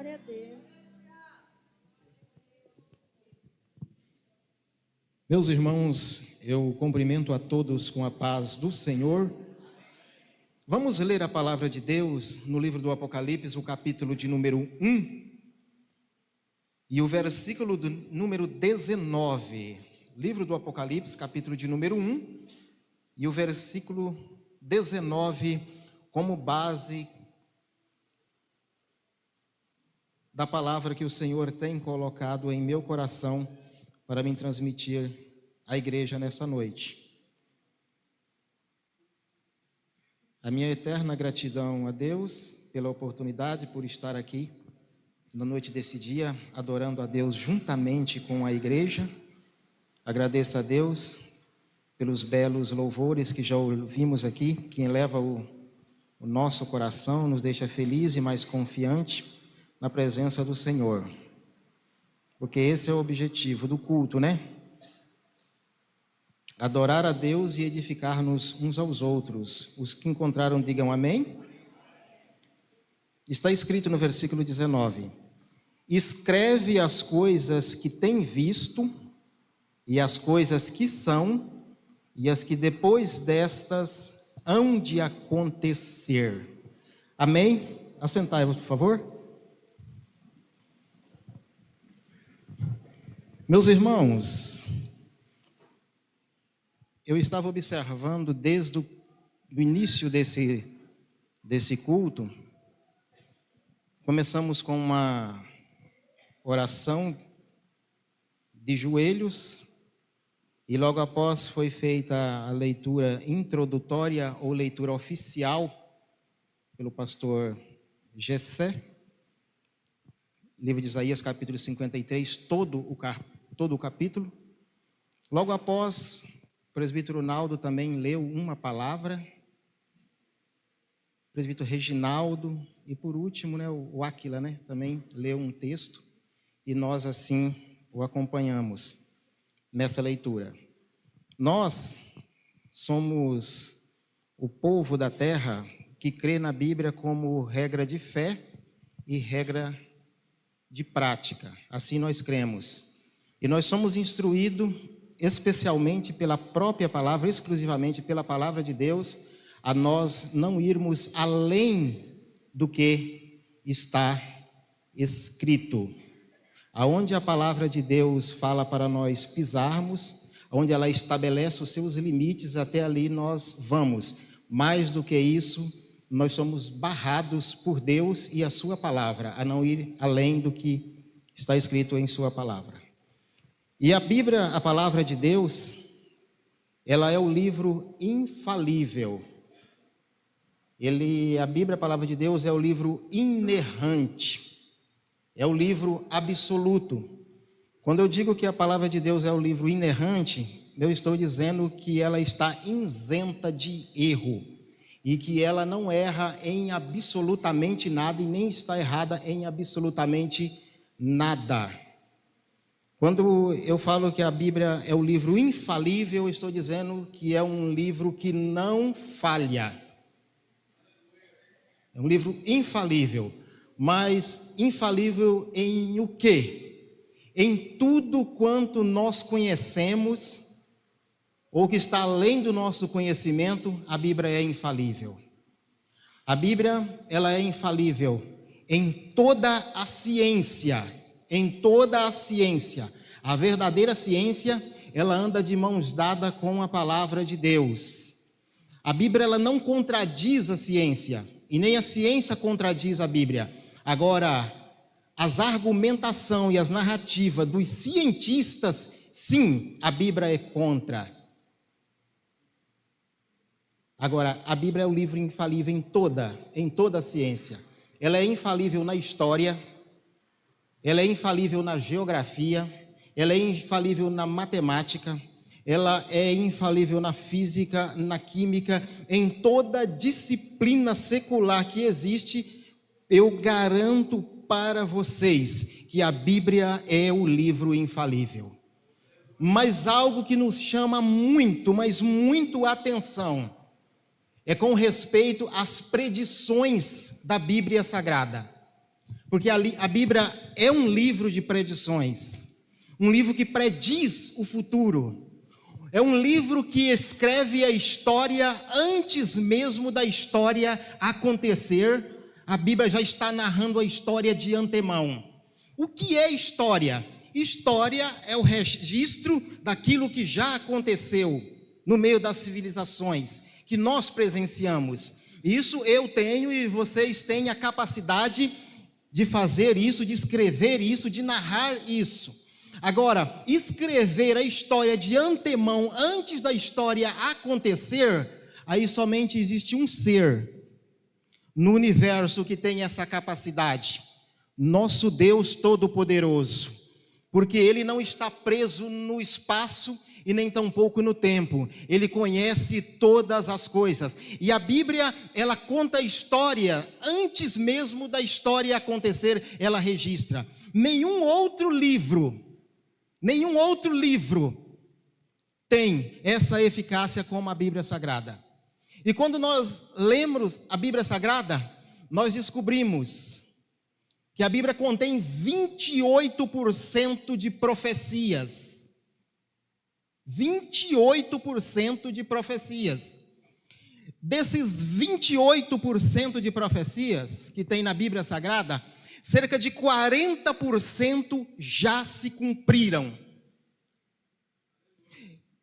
Glória a Deus. Meus irmãos, eu cumprimento a todos com a paz do Senhor. Vamos ler a palavra de Deus no livro do Apocalipse, o capítulo de número 1 e o versículo do número 19. Livro do Apocalipse, capítulo de número 1 e o versículo 19 como base da palavra que o Senhor tem colocado em meu coração para me transmitir à igreja nessa noite. A minha eterna gratidão a Deus pela oportunidade, por estar aqui na noite desse dia, adorando a Deus juntamente com a igreja. Agradeço a Deus pelos belos louvores que já ouvimos aqui, que eleva o nosso coração, nos deixa feliz e mais confiante na presença do Senhor. Porque esse é o objetivo do culto, né? Adorar a Deus e edificar-nos uns aos outros. Os que encontraram, digam amém. Está escrito no versículo 19: escreve as coisas que tem visto, e as coisas que são, e as que depois destas hão de acontecer. Amém? Assentai-vos, por favor. Meus irmãos, eu estava observando desde o início desse culto. Começamos com uma oração de joelhos e logo após foi feita a leitura introdutória ou leitura oficial pelo pastor Gessé, livro de Isaías, capítulo 53, todo o capítulo. Logo após, o presbítero Naldo também leu uma palavra, o presbítero Reginaldo, e por último, o Áquila, também leu um texto, e nós assim o acompanhamos nessa leitura. Nós somos o povo da terra que crê na Bíblia como regra de fé e regra de prática. Assim nós cremos. E nós somos instruídos especialmente pela própria palavra, exclusivamente pela palavra de Deus, a nós não irmos além do que está escrito. Aonde a palavra de Deus fala para nós pisarmos, onde ela estabelece os seus limites, até ali nós vamos. Mais do que isso, nós somos barrados por Deus e a sua palavra, a não ir além do que está escrito em sua palavra. E a Bíblia, a palavra de Deus, ela é o livro infalível. A Bíblia, a palavra de Deus, é o livro inerrante, é o livro absoluto. Quando eu digo que a palavra de Deus é o livro inerrante, eu estou dizendo que ela está isenta de erro e que ela não erra em absolutamente nada e nem está errada em absolutamente nada. Quando eu falo que a Bíblia é o livro infalível, eu estou dizendo que é um livro que não falha. É um livro infalível, mas infalível em o quê? Em tudo quanto nós conhecemos, ou que está além do nosso conhecimento, a Bíblia é infalível. A Bíblia, ela é infalível em toda a ciência, A verdadeira ciência, ela anda de mãos dadas com a palavra de Deus. A Bíblia, ela não contradiz a ciência, e nem a ciência contradiz a Bíblia. Agora, as argumentações e as narrativas dos cientistas, sim, a Bíblia é contra. Agora, a Bíblia é o livro infalível em toda a ciência. Ela é infalível na história, ela é infalível na geografia, ela é infalível na matemática, ela é infalível na física, na química, em toda disciplina secular que existe. Eu garanto para vocês que a Bíblia é o livro infalível. Mas algo que nos chama muito, mas muito atenção, é com respeito às predições da Bíblia Sagrada. Porque a Bíblia é um livro de predições, um livro que prediz o futuro. É um livro que escreve a história antes mesmo da história acontecer. A Bíblia já está narrando a história de antemão. O que é história? História é o registro daquilo que já aconteceu no meio das civilizações, que nós presenciamos. Isso eu tenho e vocês têm a capacidade de fazer isso, de escrever isso, de narrar isso. Agora, escrever a história de antemão, antes da história acontecer, aí somente existe um ser no universo que tem essa capacidade, nosso Deus Todo-Poderoso, porque Ele não está preso no espaço e nem tampouco no tempo, Ele conhece todas as coisas, e a Bíblia, ela conta a história, antes mesmo da história acontecer, ela registra. Nenhum outro livro tem essa eficácia como a Bíblia Sagrada. E quando nós lemos a Bíblia Sagrada, nós descobrimos que a Bíblia contém 28% de profecias. 28% de profecias. Desses 28% de profecias que tem na Bíblia Sagrada, cerca de 40% já se cumpriram.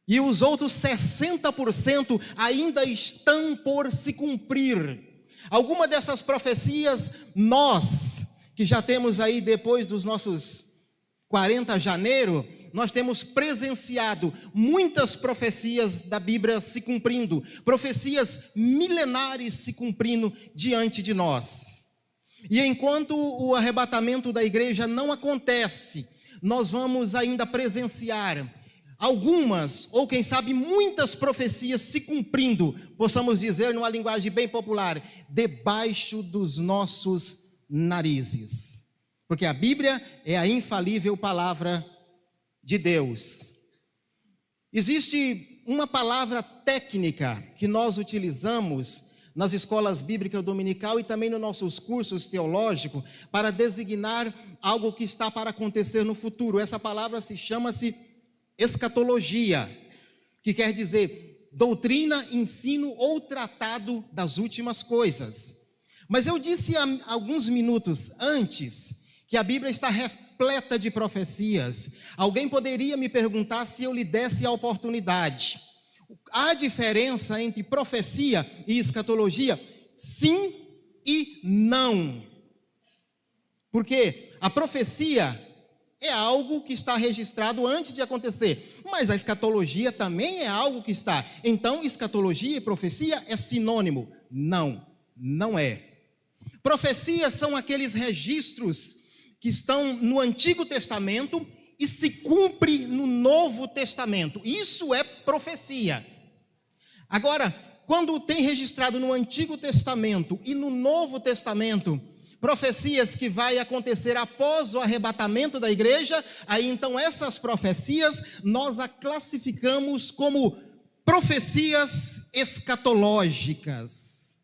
E os outros 60% ainda estão por se cumprir. Alguma dessas profecias, nós, que já temos aí depois dos nossos 40 de janeiro, nós temos presenciado muitas profecias da Bíblia se cumprindo, profecias milenares se cumprindo diante de nós. E enquanto o arrebatamento da igreja não acontece, nós vamos ainda presenciar algumas, ou quem sabe muitas profecias se cumprindo, possamos dizer numa linguagem bem popular, debaixo dos nossos narizes. Porque a Bíblia é a infalível palavra de Deus. Existe uma palavra técnica que nós utilizamos nas escolas bíblicas dominical e também nos nossos cursos teológicos para designar algo que está para acontecer no futuro. Essa palavra chama-se escatologia, que quer dizer doutrina, ensino ou tratado das últimas coisas. Mas eu disse há alguns minutos antes que a Bíblia está repleta de profecias. Alguém poderia me perguntar se eu lhe desse a oportunidade. Há diferença entre profecia e escatologia? Sim e não. Porque a profecia é algo que está registrado antes de acontecer, mas a escatologia também é algo que está. Então, escatologia e profecia é sinônimo? Não, não é. Profecias são aqueles registros que estão no Antigo Testamento e se cumpre no Novo Testamento. Isso é profecia. Agora, quando tem registrado no Antigo Testamento e no Novo Testamento profecias que vai acontecer após o arrebatamento da igreja, aí então essas profecias nós a classificamos como profecias escatológicas.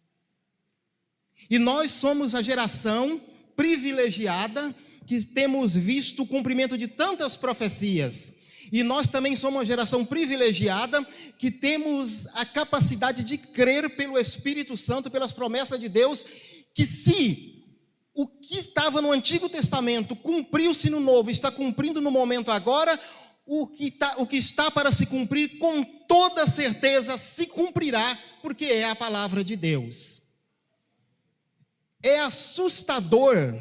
E nós somos a geração privilegiada que temos visto o cumprimento de tantas profecias. E nós também somos uma geração privilegiada que temos a capacidade de crer pelo Espírito Santo, pelas promessas de Deus, que se o que estava no Antigo Testamento cumpriu-se no Novo, está cumprindo no momento agora, o que está para se cumprir, com toda certeza se cumprirá, porque é a palavra de Deus. É assustador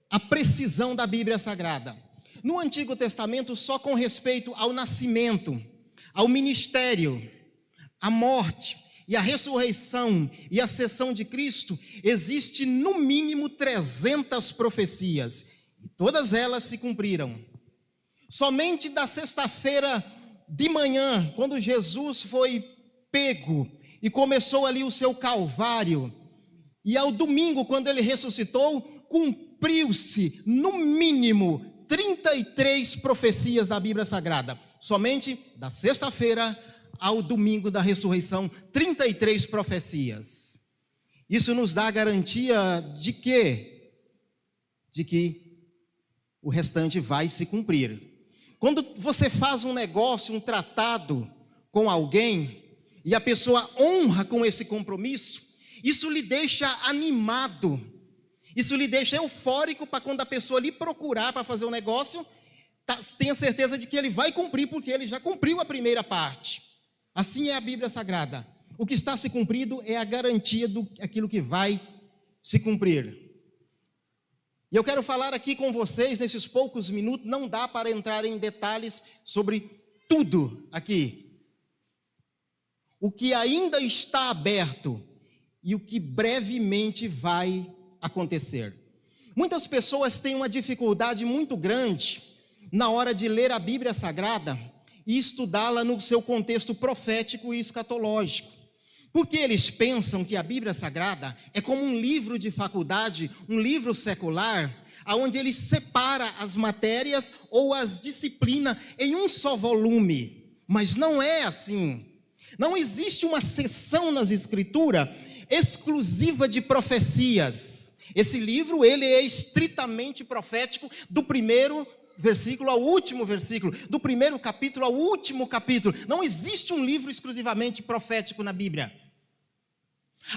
a precisão da Bíblia Sagrada. No Antigo Testamento, só com respeito ao nascimento, ao ministério, à morte e à ressurreição e à ascensão de Cristo, existe no mínimo 300 profecias, e todas elas se cumpriram. Somente da sexta-feira de manhã, quando Jesus foi pego e começou ali o seu calvário, e ao domingo, quando ele ressuscitou, cumpriu-se no mínimo 33 profecias da Bíblia Sagrada. Somente da sexta-feira ao domingo da ressurreição, 33 profecias. Isso nos dá a garantia de quê? de que o restante vai se cumprir. Quando você faz um negócio, um tratado com alguém, e a pessoa honra com esse compromisso, isso lhe deixa animado, isso lhe deixa eufórico para quando a pessoa lhe procurar para fazer um negócio, tenha certeza de que ele vai cumprir, porque ele já cumpriu a primeira parte. Assim é a Bíblia Sagrada. O que está se cumprido é a garantia daquilo que vai se cumprir. E eu quero falar aqui com vocês, nesses poucos minutos, não dá para entrar em detalhes sobre tudo aqui. O que ainda está aberto e o que brevemente vai acontecer. Muitas pessoas têm uma dificuldade muito grande na hora de ler a Bíblia Sagrada e estudá-la no seu contexto profético e escatológico. Porque eles pensam que a Bíblia Sagrada é como um livro de faculdade, um livro secular, onde ele separa as matérias ou as disciplinas em um só volume. Mas não é assim. Não existe uma seção nas Escrituras exclusiva de profecias. Esse livro, ele é estritamente profético, do primeiro versículo ao último versículo, do primeiro capítulo ao último capítulo. Não existe um livro exclusivamente profético na Bíblia.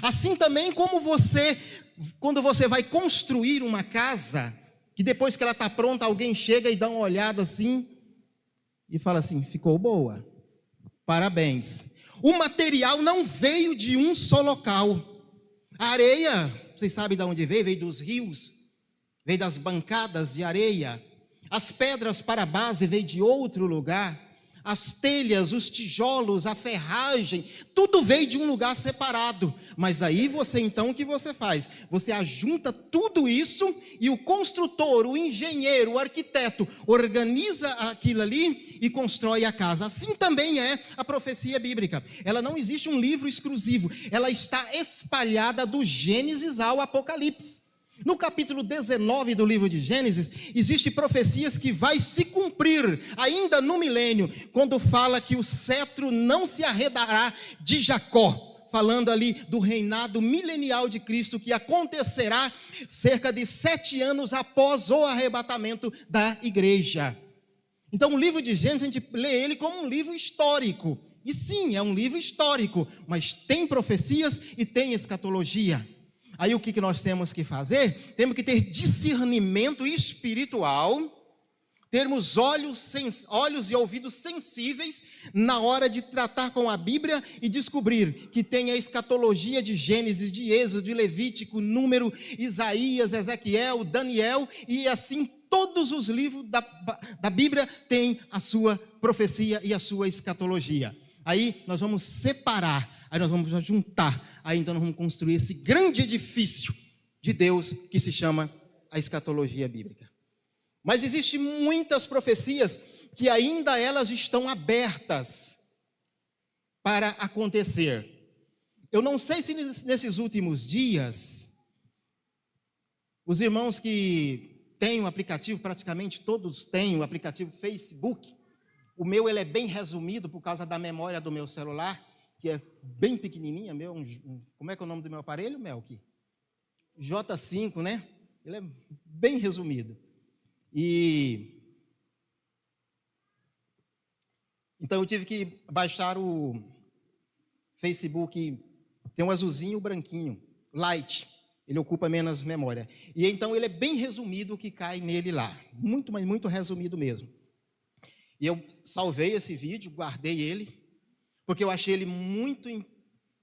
Assim também como você, quando você vai construir uma casa, que depois que ela está pronta, alguém chega e dá uma olhada assim, e fala assim, ficou boa, parabéns. O material não veio de um só local. A areia, vocês sabem de onde veio? Veio dos rios, veio das bancadas de areia. As pedras para a base veio de outro lugar. As telhas, os tijolos, a ferragem, tudo veio de um lugar separado. Mas aí você então, o que você faz? Você ajunta tudo isso e o construtor, o engenheiro, o arquiteto organiza aquilo ali e constrói a casa. Assim também é a profecia bíblica. Ela não existe um livro exclusivo, ela está espalhada do Gênesis ao Apocalipse. No capítulo 19 do livro de Gênesis, existem profecias que vai se cumprir ainda no milênio, quando fala que o cetro não se arredará de Jacó, falando ali do reinado milenial de Cristo, que acontecerá cerca de 7 anos após o arrebatamento da igreja. Então o livro de Gênesis, a gente lê ele como um livro histórico, e sim, é um livro histórico, mas tem profecias e tem escatologia. Aí o que nós temos que fazer? Temos que ter discernimento espiritual, termos olhos e ouvidos sensíveis na hora de tratar com a Bíblia e descobrir que tem a escatologia de Gênesis, de Êxodo, de Levítico, Número, Isaías, Ezequiel, Daniel, e assim todos os livros da Bíblia têm a sua profecia e a sua escatologia. Aí nós vamos separar, aí nós vamos juntar, aí então nós vamos construir esse grande edifício de Deus que se chama a escatologia bíblica. Mas existem muitas profecias que ainda elas estão abertas para acontecer. Eu não sei se nesses últimos dias, os irmãos que têm o aplicativo, praticamente todos têm o aplicativo Facebook. O meu ele é bem resumido por causa da memória do meu celular, que é bem pequenininha, como é que é o nome do meu aparelho, Melqui? J5, né? Ele é bem resumido. Então eu tive que baixar o Facebook, tem um azulzinho e o branquinho, Light, ele ocupa menos memória. E então ele é bem resumido o que cai nele lá, muito, mas muito resumido mesmo. E eu salvei esse vídeo, guardei ele, porque eu achei ele muito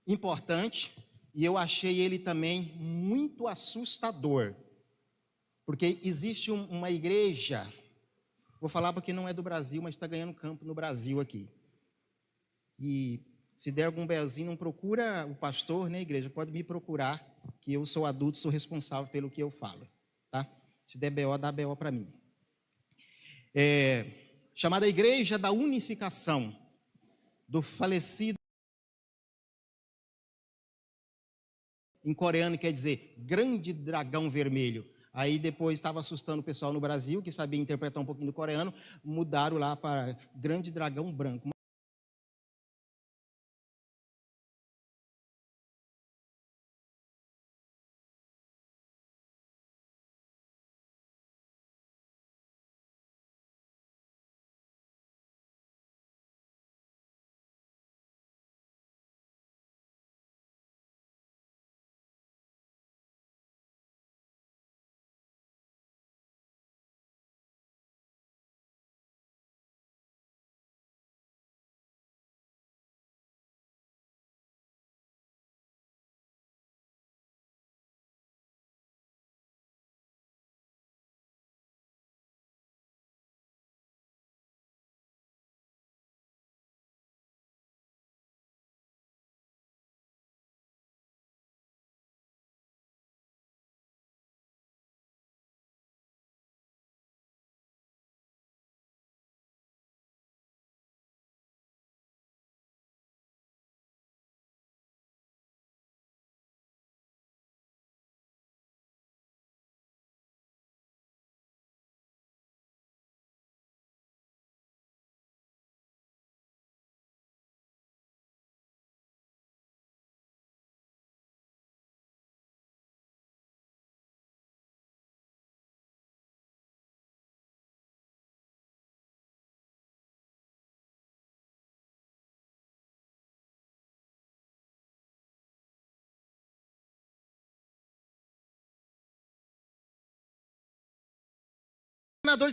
importante e eu achei ele também muito assustador. Porque existe uma igreja, vou falar porque não é do Brasil, mas está ganhando campo no Brasil aqui. E se der algum belzinho, não procura o pastor, né, igreja? Pode me procurar, que eu sou adulto, sou responsável pelo que eu falo, tá? Se der BO, dá BO para mim. Chamada Igreja da Unificação, do falecido, em coreano quer dizer grande dragão vermelho. Aí depois estava assustando o pessoal no Brasil, que sabia interpretar um pouquinho do coreano, mudaram lá para grande dragão branco.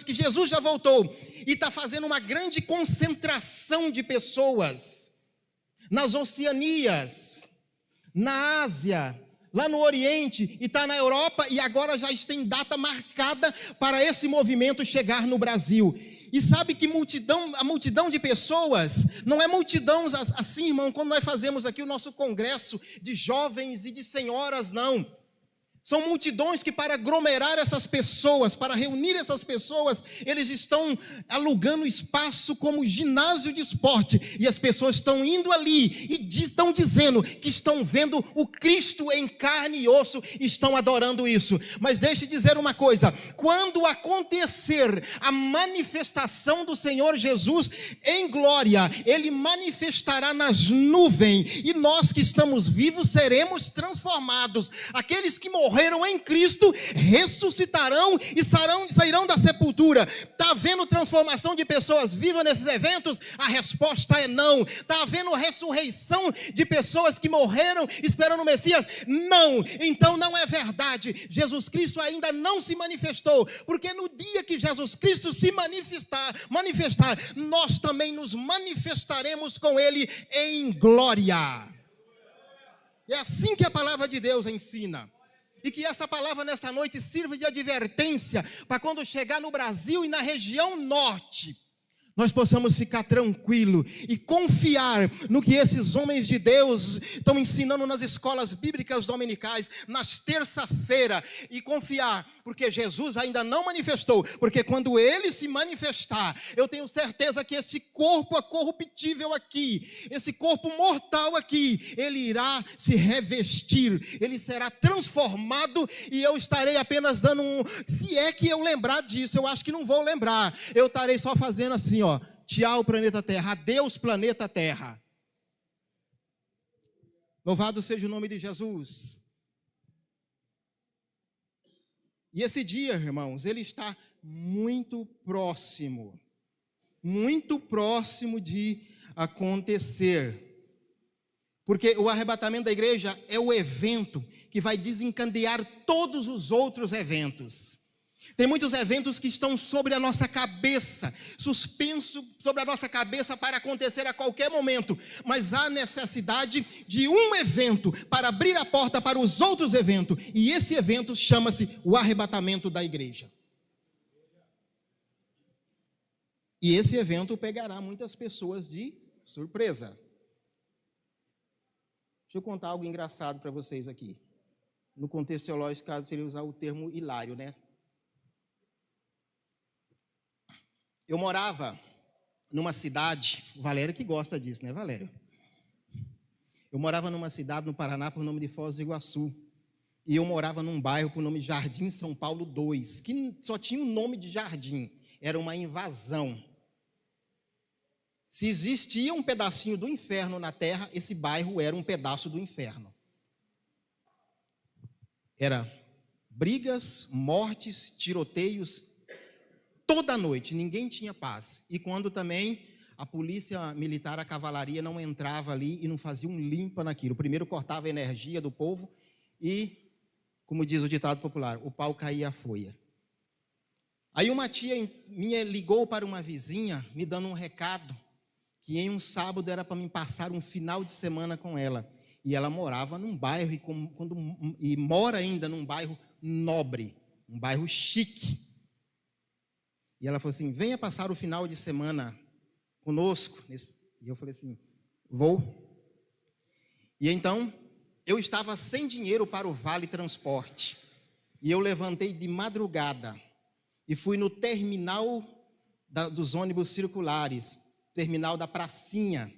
que Jesus já voltou e está fazendo uma grande concentração de pessoas nas Oceanias, na Ásia, lá no Oriente, e está na Europa, e agora já tem data marcada para esse movimento chegar no Brasil. E sabe que a multidão de pessoas, não é multidão assim, irmão, quando nós fazemos aqui o nosso congresso de jovens e de senhoras, não. São multidões que, para aglomerar essas pessoas, para reunir essas pessoas, eles estão alugando espaço como ginásio de esporte, e as pessoas estão indo ali e estão dizendo que estão vendo o Cristo em carne e osso, estão adorando isso. Mas deixe dizer uma coisa: quando acontecer a manifestação do Senhor Jesus em glória, Ele manifestará nas nuvens, e nós que estamos vivos seremos transformados. Aqueles que morreram em Cristo ressuscitarão e sairão da sepultura. Está havendo transformação de pessoas vivas nesses eventos? A resposta é não. Está havendo ressurreição de pessoas que morreram esperando o Messias? Não. Então não é verdade. Jesus Cristo ainda não se manifestou, porque no dia que Jesus Cristo se manifestar, nós também nos manifestaremos com Ele em glória. É assim que a palavra de Deus ensina. E que essa palavra nessa noite sirva de advertência para quando chegar no Brasil e na região norte, nós possamos ficar tranquilo e confiar no que esses homens de Deus estão ensinando nas escolas bíblicas dominicais, nas terça-feira, e confiar, porque Jesus ainda não manifestou, porque quando Ele se manifestar, eu tenho certeza que esse corpo corruptível aqui, esse corpo mortal aqui, ele irá se revestir, ele será transformado, e eu estarei apenas dando se é que eu lembrar disso, eu acho que não vou lembrar, eu estarei só fazendo assim, ó, tchau planeta Terra, adeus planeta Terra. Louvado seja o nome de Jesus. E esse dia, irmãos, ele está muito próximo de acontecer, porque o arrebatamento da igreja é o evento que vai desencadear todos os outros eventos. Tem muitos eventos que estão sobre a nossa cabeça, suspenso sobre a nossa cabeça para acontecer a qualquer momento, mas há necessidade de um evento para abrir a porta para os outros eventos, e esse evento chama-se o arrebatamento da igreja. E esse evento pegará muitas pessoas de surpresa. Deixa eu contar algo engraçado para vocês aqui. No contexto teológico, caso seria usar o termo hilário, né? Eu morava numa cidade, o Valério que gosta disso, né, Valério? Eu morava numa cidade no Paraná por nome de Foz do Iguaçu. E eu morava num bairro por nome de Jardim São Paulo 2, que só tinha o nome de jardim. Era uma invasão. Se existia um pedacinho do inferno na terra, esse bairro era um pedaço do inferno. Era brigas, mortes, tiroteios, toda noite, ninguém tinha paz. E quando também a polícia militar, a cavalaria não entrava ali e não fazia um limpa naquilo. Primeiro cortava a energia do povo e, como diz o ditado popular, o pau caía a folha. Aí uma tia minha ligou para uma vizinha, me dando um recado, que em um sábado era para mim passar um final de semana com ela. E ela morava num bairro, e mora ainda num bairro nobre, um bairro chique. E ela falou assim, venha passar o final de semana conosco. E eu falei assim, vou. E então, eu estava sem dinheiro para o Vale Transporte. E eu levantei de madrugada e fui no terminal dos ônibus circulares, terminal da Pracinha,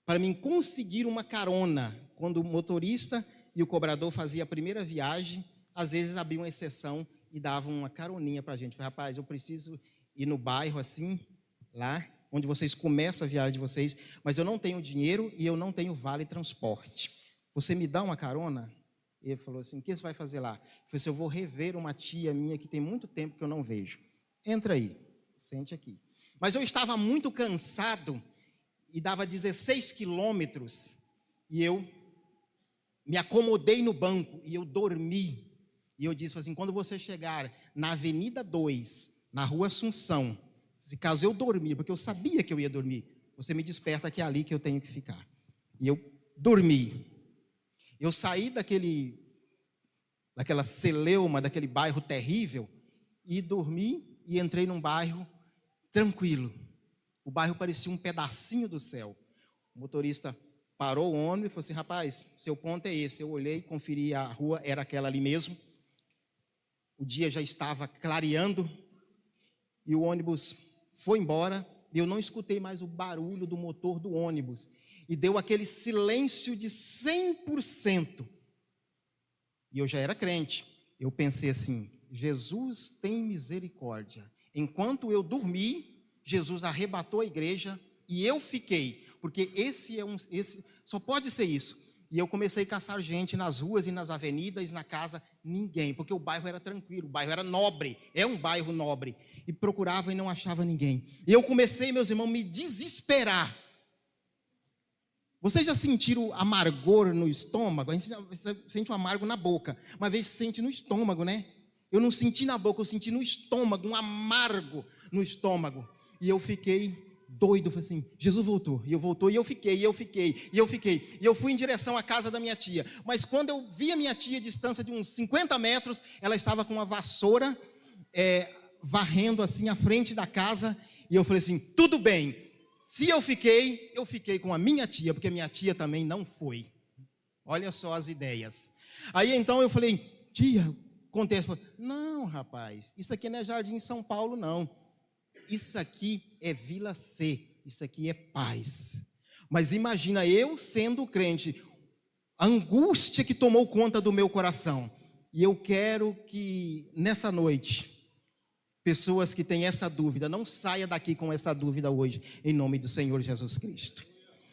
para mim conseguir uma carona. Quando o motorista e o cobrador faziam a primeira viagem, às vezes abriam uma exceção e davam uma caroninha para a gente. Falei, rapaz, eu preciso ir no bairro assim, lá, onde vocês começam a viagem de vocês, mas eu não tenho dinheiro e eu não tenho Vale Transporte. Você me dá uma carona? Ele falou assim, o que você vai fazer lá? Eu falei assim, eu vou rever uma tia minha que tem muito tempo que eu não vejo. Entra aí, sente aqui. Mas eu estava muito cansado e dava 16 quilômetros e eu me acomodei no banco e eu dormi. E eu disse assim, quando você chegar na Avenida 2, na rua Assunção. Se caso eu dormir, porque eu sabia que eu ia dormir, você me desperta que é ali que eu tenho que ficar. E eu dormi. Eu saí daquela celeuma, daquele bairro terrível, e dormi e entrei num bairro tranquilo. O bairro parecia um pedacinho do céu. O motorista parou o ônibus e falou assim: rapaz, seu ponto é esse. Eu olhei, conferi, a rua era aquela ali mesmo. O dia já estava clareando e o ônibus foi embora. E eu não escutei mais o barulho do motor do ônibus. E deu aquele silêncio de 100%. E eu já era crente. Eu pensei assim: Jesus tem misericórdia. Enquanto eu dormi, Jesus arrebatou a igreja e eu fiquei. Porque esse só pode ser isso. E eu comecei a caçar gente nas ruas e nas avenidas, na casa, ninguém. Porque o bairro era tranquilo, o bairro era nobre. É um bairro nobre. E procurava e não achava ninguém. E eu comecei, meus irmãos, me desesperar. Vocês já sentiram amargor no estômago? A gente sente um amargo na boca, uma vez sente no estômago, né? Eu não senti na boca, eu senti no estômago, um amargo no estômago. E eu fiquei doido, falei assim: Jesus voltou. E eu voltou, e eu fiquei. E eu fui em direção à casa da minha tia. Mas quando eu vi a minha tia a distância de uns 50 metros, ela estava com uma vassoura, varrendo assim a frente da casa. E eu falei assim: tudo bem. Se eu fiquei com a minha tia, porque a minha tia também não foi. Olha só as ideias. Aí então eu falei: tia, contei. Ela falou: não, rapaz, isso aqui não é Jardim São Paulo, não. Isso aqui é Vila C, isso aqui é paz. Mas imagina eu sendo crente, a angústia que tomou conta do meu coração. E eu quero que nessa noite, pessoas que têm essa dúvida, não saia daqui com essa dúvida hoje, em nome do Senhor Jesus Cristo.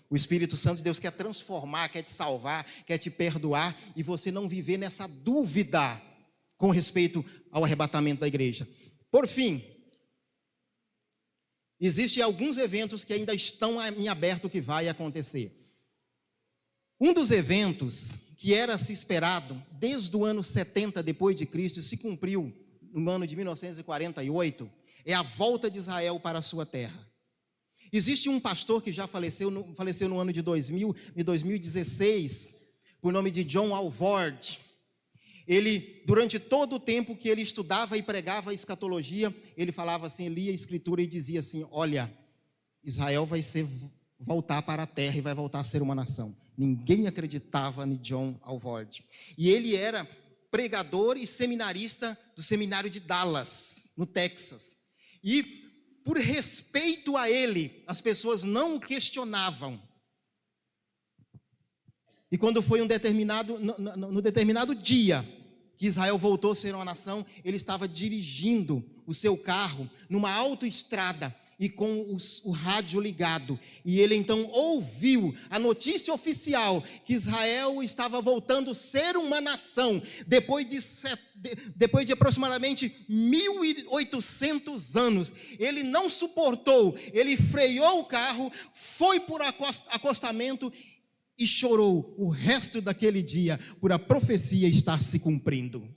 O Espírito Santo de Deus quer transformar, quer te salvar, quer te perdoar, e você não viver nessa dúvida com respeito ao arrebatamento da igreja. Por fim, existem alguns eventos que ainda estão em aberto que vai acontecer. Um dos eventos que era se esperado desde o ano 70 depois de Cristo, se cumpriu no ano de 1948, é a volta de Israel para a sua terra. Existe um pastor que já faleceu no ano de 2016, por nome de John Alvord. Ele, durante todo o tempo que ele estudava e pregava a escatologia, ele falava assim, lia a escritura e dizia assim: olha, Israel vai voltar para a terra e vai voltar a ser uma nação. Ninguém acreditava em John Alvord. E ele era pregador e seminarista do seminário de Dallas, no Texas. E por respeito a ele, as pessoas não o questionavam. E quando foi no determinado dia que Israel voltou a ser uma nação, ele estava dirigindo o seu carro numa autoestrada e com o rádio ligado. E ele então ouviu a notícia oficial que Israel estava voltando a ser uma nação, depois de aproximadamente 1.800 anos. Ele não suportou, ele freou o carro, foi por acostamento e chorou o resto daquele dia, por a profecia estar se cumprindo.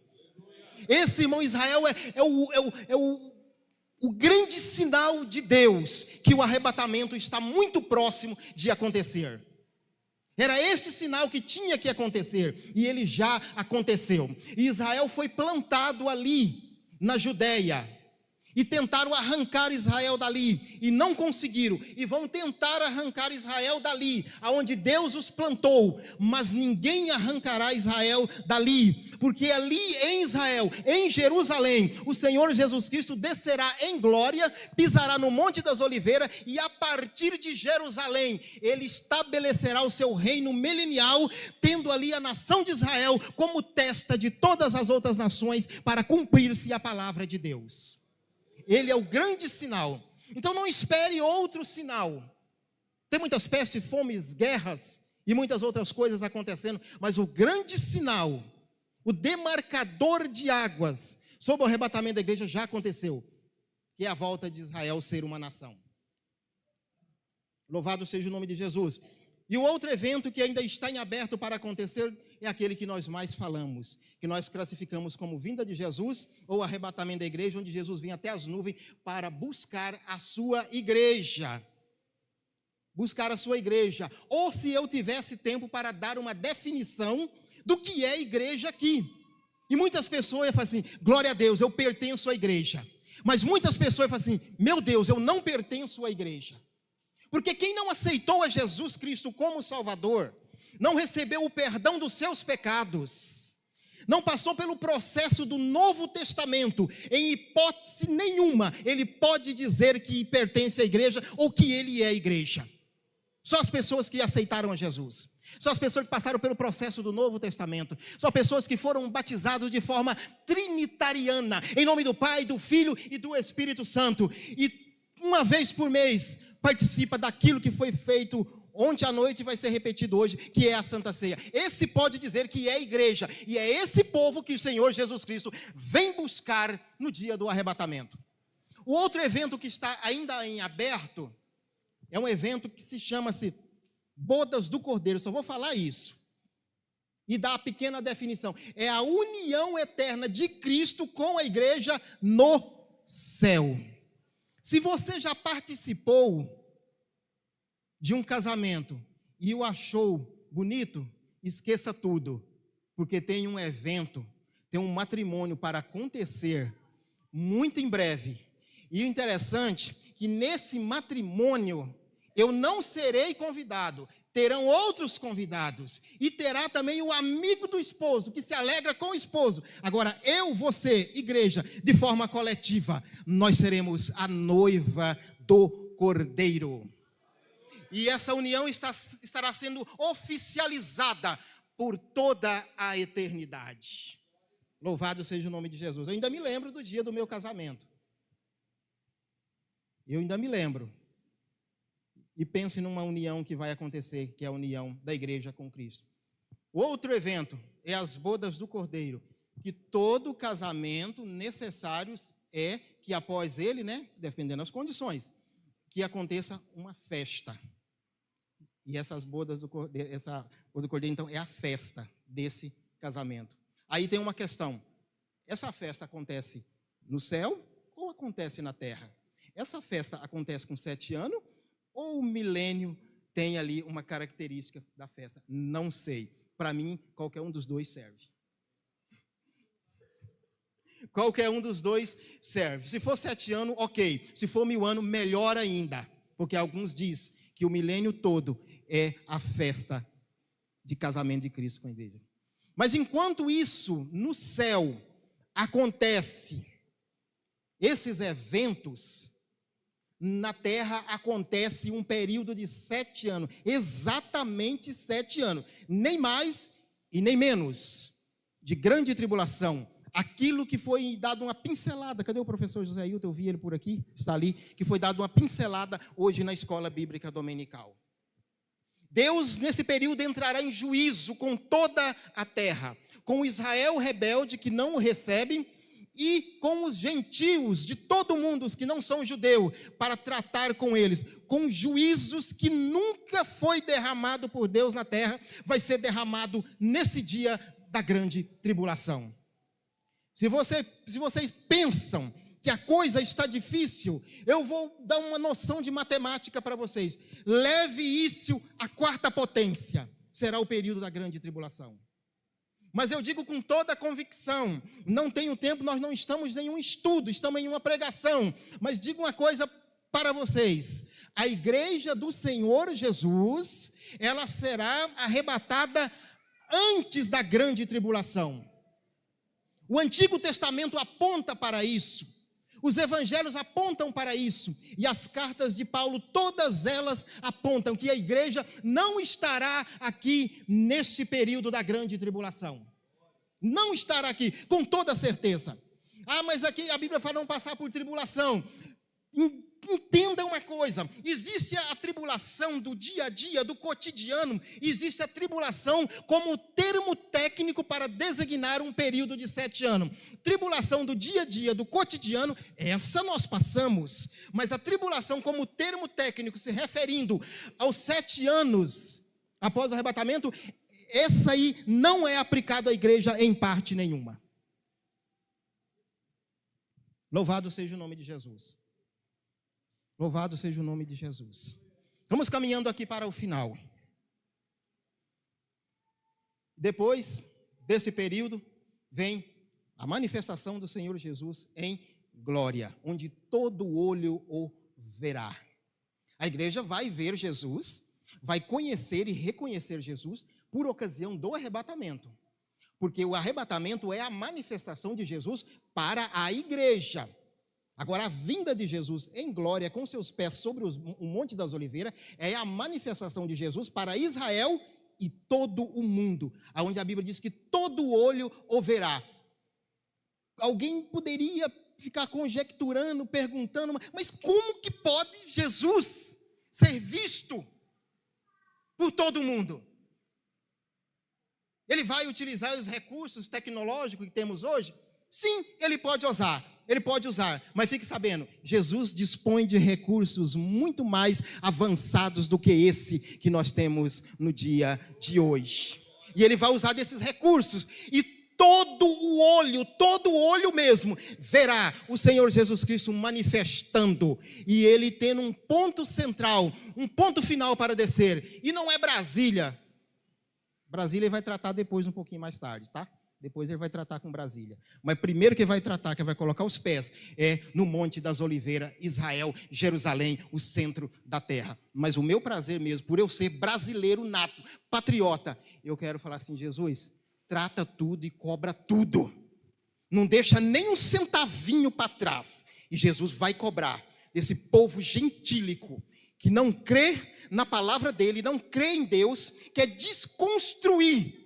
Esse, irmão, Israel é o grande sinal de Deus, que o arrebatamento está muito próximo de acontecer. Era esse sinal que tinha que acontecer, e ele já aconteceu. E Israel foi plantado ali, na Judéia, e tentaram arrancar Israel dali, e não conseguiram, e vão tentar arrancar Israel dali, aonde Deus os plantou, mas ninguém arrancará Israel dali, porque ali em Israel, em Jerusalém, o Senhor Jesus Cristo descerá em glória, pisará no Monte das Oliveiras, e a partir de Jerusalém, ele estabelecerá o seu reino milenial, tendo ali a nação de Israel como testa de todas as outras nações, para cumprir-se a palavra de Deus. Ele é o grande sinal. Então não espere outro sinal. Tem muitas pestes, fomes, guerras e muitas outras coisas acontecendo, mas o grande sinal, o demarcador de águas sobre o arrebatamento da igreja já aconteceu, que é a volta de Israel ser uma nação. Louvado seja o nome de Jesus. E o outro evento que ainda está em aberto para acontecer é aquele que nós mais falamos, que nós classificamos como vinda de Jesus ou arrebatamento da igreja, onde Jesus vem até as nuvens para buscar a sua igreja. Buscar a sua igreja. Ou se eu tivesse tempo para dar uma definição do que é igreja aqui. E muitas pessoas falam assim, glória a Deus, eu pertenço à igreja. Mas muitas pessoas falam assim, meu Deus, eu não pertenço à igreja. Porque quem não aceitou a Jesus Cristo como Salvador, não recebeu o perdão dos seus pecados, não passou pelo processo do Novo Testamento, em hipótese nenhuma, ele pode dizer que pertence à igreja ou que ele é a igreja. Só as pessoas que aceitaram a Jesus, só as pessoas que passaram pelo processo do Novo Testamento, só pessoas que foram batizadas de forma trinitariana, em nome do Pai, do Filho e do Espírito Santo, e uma vez por mês participa daquilo que foi feito ontem à noite e vai ser repetido hoje, que é a Santa Ceia. Esse pode dizer que é igreja, e é esse povo que o Senhor Jesus Cristo vem buscar no dia do arrebatamento. O outro evento que está ainda em aberto, é um evento que se chama-se Bodas do Cordeiro, só vou falar isso, e dar a pequena definição, é a união eterna de Cristo com a igreja no céu. Se você já participou de um casamento e o achou bonito, esqueça tudo, porque tem um evento, tem um matrimônio para acontecer muito em breve. E o interessante é que nesse matrimônio eu não serei convidado, terão outros convidados, e terá também o amigo do esposo, que se alegra com o esposo. Agora, eu, você, igreja, de forma coletiva, nós seremos a noiva do Cordeiro. E essa união estará sendo oficializada por toda a eternidade. Louvado seja o nome de Jesus. Eu ainda me lembro do dia do meu casamento. Eu ainda me lembro. E pense numa união que vai acontecer, que é a união da igreja com Cristo. Outro evento é as bodas do Cordeiro, que todo casamento necessário é que após ele, dependendo das condições, que aconteça uma festa. E essas bodas do Cordeiro, essa boda do Cordeiro, então, é a festa desse casamento. Aí tem uma questão, essa festa acontece no céu ou acontece na terra? Essa festa acontece com 7 anos, ou o milênio tem ali uma característica da festa? Não sei. Para mim, qualquer um dos dois serve. Qualquer um dos dois serve. Se for 7 anos, ok. Se for 1000 anos, melhor ainda. Porque alguns dizem que o milênio todo é a festa de casamento de Cristo com a igreja. Mas enquanto isso, no céu, acontece, esses eventos, na terra acontece um período de 7 anos, exatamente 7 anos, nem mais e nem menos, de grande tribulação, aquilo que foi dado uma pincelada, cadê o professor José Hilton? Eu vi ele por aqui, está ali, que foi dado uma pincelada hoje na escola bíblica dominical. Deus nesse período entrará em juízo com toda a terra, com Israel rebelde que não o recebe, e com os gentios de todo mundo, os que não são judeus, para tratar com eles, com juízos que nunca foi derramado por Deus na terra, vai ser derramado nesse dia da grande tribulação. Se vocês pensam que a coisa está difícil, eu vou dar uma noção de matemática para vocês. Leve isso à 4ª potência, será o período da grande tribulação. Mas eu digo com toda a convicção, não tenho tempo, nós não estamos em nenhum estudo, estamos em uma pregação, mas digo uma coisa para vocês, a igreja do Senhor Jesus, ela será arrebatada antes da grande tribulação. O Antigo Testamento aponta para isso, os evangelhos apontam para isso, e as cartas de Paulo, todas elas apontam que a igreja não estará aqui neste período da grande tribulação. Não estará aqui, com toda certeza. Ah, mas aqui a Bíblia fala não passar por tribulação. Entenda uma coisa, existe a tribulação do dia a dia, do cotidiano, existe a tribulação como termo técnico para designar um período de 7 anos. Tribulação do dia a dia, do cotidiano, essa nós passamos, mas a tribulação como termo técnico se referindo aos 7 anos, após o arrebatamento, essa aí não é aplicada à igreja em parte nenhuma. Louvado seja o nome de Jesus. Louvado seja o nome de Jesus. Vamos caminhando aqui para o final. Depois desse período, vem a manifestação do Senhor Jesus em glória, onde todo olho o verá. A igreja vai ver Jesus, vai conhecer e reconhecer Jesus por ocasião do arrebatamento. Porque o arrebatamento é a manifestação de Jesus para a igreja. Agora, a vinda de Jesus em glória, com seus pés sobre o Monte das Oliveiras, é a manifestação de Jesus para Israel e todo o mundo, onde a Bíblia diz que todo olho o verá. Alguém poderia ficar conjecturando, perguntando, mas como que pode Jesus ser visto por todo mundo? Ele vai utilizar os recursos tecnológicos que temos hoje? Sim, ele pode usar, mas fique sabendo, Jesus dispõe de recursos muito mais avançados do que esse que nós temos no dia de hoje. E ele vai usar desses recursos, e todo olho mesmo, verá o Senhor Jesus Cristo manifestando, e ele tendo um ponto central, um ponto final para descer, e não é Brasília. Brasília ele vai tratar depois, um pouquinho mais tarde, tá? Depois ele vai tratar com Brasília. Mas primeiro que vai tratar, que vai colocar os pés, é no Monte das Oliveiras, Israel, Jerusalém, o centro da terra. Mas o meu prazer mesmo, por eu ser brasileiro nato, patriota, eu quero falar assim, Jesus, trata tudo e cobra tudo. Não deixa nem um centavinho para trás. E Jesus vai cobrar desse povo gentílico, que não crê na palavra dele, não crê em Deus, quer desconstruir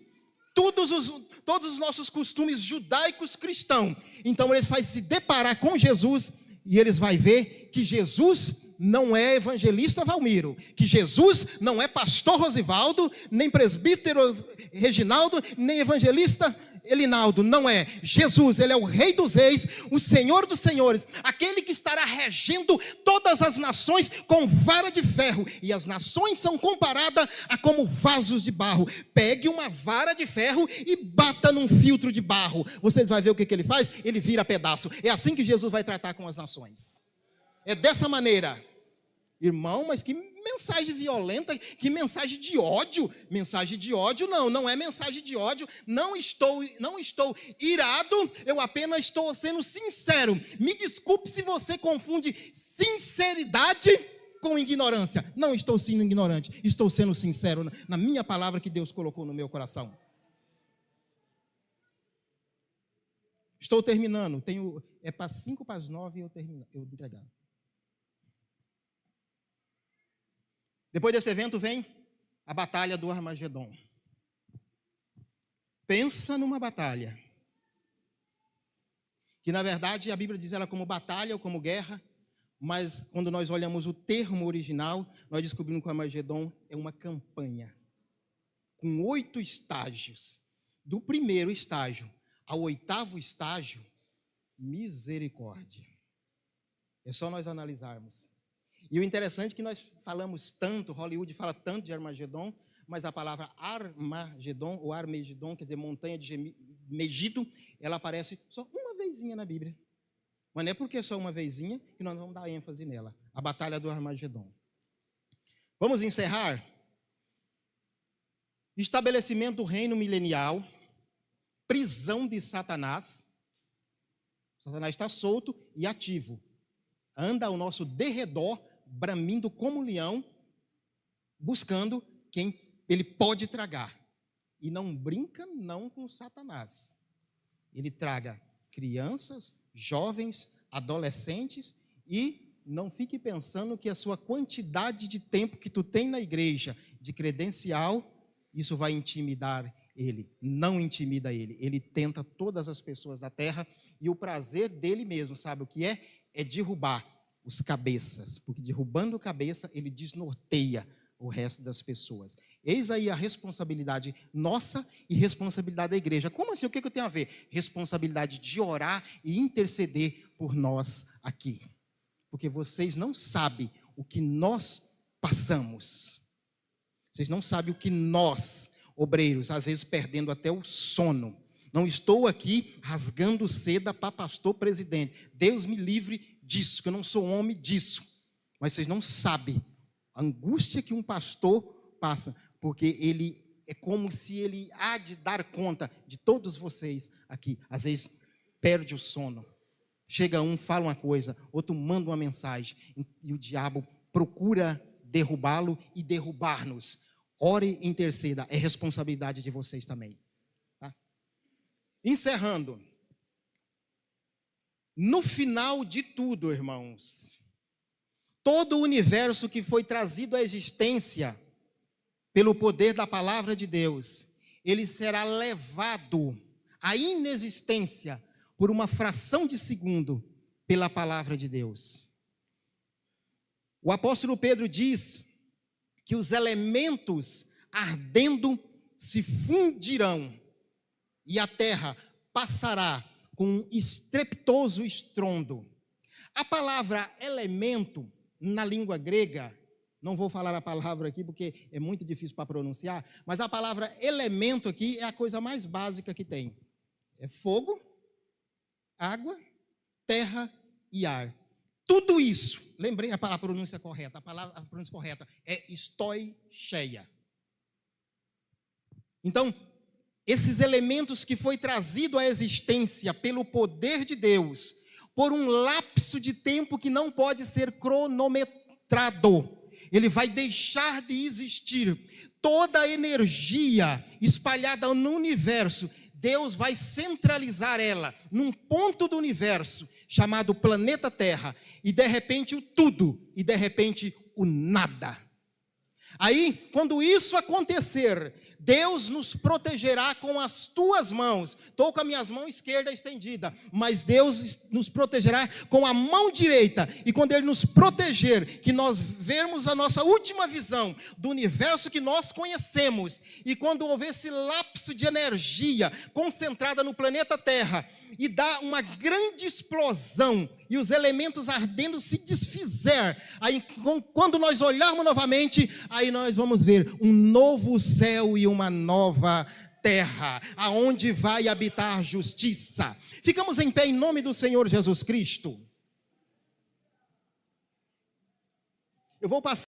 todos os nossos costumes judaicos cristãos. Então eles vão se deparar com Jesus e eles vão ver que Jesus não é evangelista Valmiro, que Jesus não é pastor Rosivaldo, nem presbítero Reginaldo, nem evangelista Elinaldo, não é. Jesus, ele é o Rei dos Reis, o Senhor dos Senhores, aquele que estará regendo todas as nações com vara de ferro, e as nações são comparadas a como vasos de barro. Pegue uma vara de ferro e bata num filtro de barro, vocês vão ver o que ele faz, ele vira pedaço. É assim que Jesus vai tratar com as nações, é dessa maneira. Irmão, mas que mensagem violenta, que mensagem de ódio. Mensagem de ódio não é mensagem de ódio. Não estou irado, eu apenas estou sendo sincero. Me desculpe se você confunde sinceridade com ignorância. Não estou sendo ignorante, estou sendo sincero na minha palavra que Deus colocou no meu coração. Estou terminando, é para 5 para as 9 eu entregar. Depois desse evento vem a batalha do Armagedon. Pensa numa batalha, que na verdade a Bíblia diz ela como batalha ou como guerra, mas quando nós olhamos o termo original, nós descobrimos que o Armagedon é uma campanha, com 8 estágios. Do primeiro estágio ao 8º estágio, misericórdia. É só nós analisarmos. E o interessante é que nós falamos tanto, Hollywood fala tanto de Armagedon, mas a palavra Armagedon, ou Armagedon, quer dizer, montanha de Megido, ela aparece só uma vezinha na Bíblia. Mas não é porque é só uma vezinha que nós vamos dar ênfase nela. A batalha do Armagedon. Vamos encerrar? Estabelecimento do reino milenial, prisão de Satanás. Satanás está solto e ativo. Anda ao nosso derredor, bramindo como um leão, buscando quem ele pode tragar. E não brinca não com Satanás. Ele traga crianças, jovens, adolescentes, e não fique pensando que a sua quantidade de tempo que tu tem na igreja, de credencial, isso vai intimidar ele. Não intimida ele. Ele tenta todas as pessoas da terra, e o prazer dele mesmo, sabe o que é? É derrubar os cabeças, porque derrubando cabeça, ele desnorteia o resto das pessoas. Eis aí a responsabilidade nossa e responsabilidade da igreja. Como assim? O que eu tenho a ver? Responsabilidade de orar e interceder por nós aqui. Porque vocês não sabem o que nós passamos. Vocês não sabem o que nós, obreiros, às vezes perdendo até o sono. Não estou aqui rasgando seda para pastor presidente. Deus me livre disso, que eu não sou homem disso. Mas vocês não sabem a angústia que um pastor passa, porque ele é como se ele há de dar conta de todos vocês aqui. Às vezes perde o sono. Chega um, fala uma coisa, outro manda uma mensagem, e o diabo procura derrubá-lo e derrubar-nos. Ore e interceda, é responsabilidade de vocês também. Tá? Encerrando. No final de tudo, irmãos, todo o universo que foi trazido à existência pelo poder da palavra de Deus, ele será levado à inexistência por uma fração de segundo pela palavra de Deus. O apóstolo Pedro diz que os elementos ardendo se fundirão e a terra passará com um estrepitoso estrondo. A palavra elemento, na língua grega, não vou falar a palavra aqui porque é muito difícil para pronunciar, mas a palavra elemento aqui é a coisa mais básica que tem. É fogo, água, terra e ar. Tudo isso, lembrei a pronúncia correta, a pronúncia correta é stoicheia. Então, esses elementos que foi trazido à existência pelo poder de Deus, por um lapso de tempo que não pode ser cronometrado, ele vai deixar de existir. Toda a energia espalhada no universo, Deus vai centralizar ela num ponto do universo chamado planeta Terra, e de repente o tudo, e de repente o nada. Aí, quando isso acontecer, Deus nos protegerá com as tuas mãos. Estou com a minha mão esquerda estendida, mas Deus nos protegerá com a mão direita. E quando Ele nos proteger, que nós vermos a nossa última visão do universo que nós conhecemos, e quando houver esse lapso de energia concentrada no planeta Terra, e dá uma grande explosão, e os elementos ardendo se desfizer, aí quando nós olharmos novamente, aí nós vamos ver um novo céu e uma nova terra, aonde vai habitar justiça. Ficamos em pé em nome do Senhor Jesus Cristo. Eu vou passar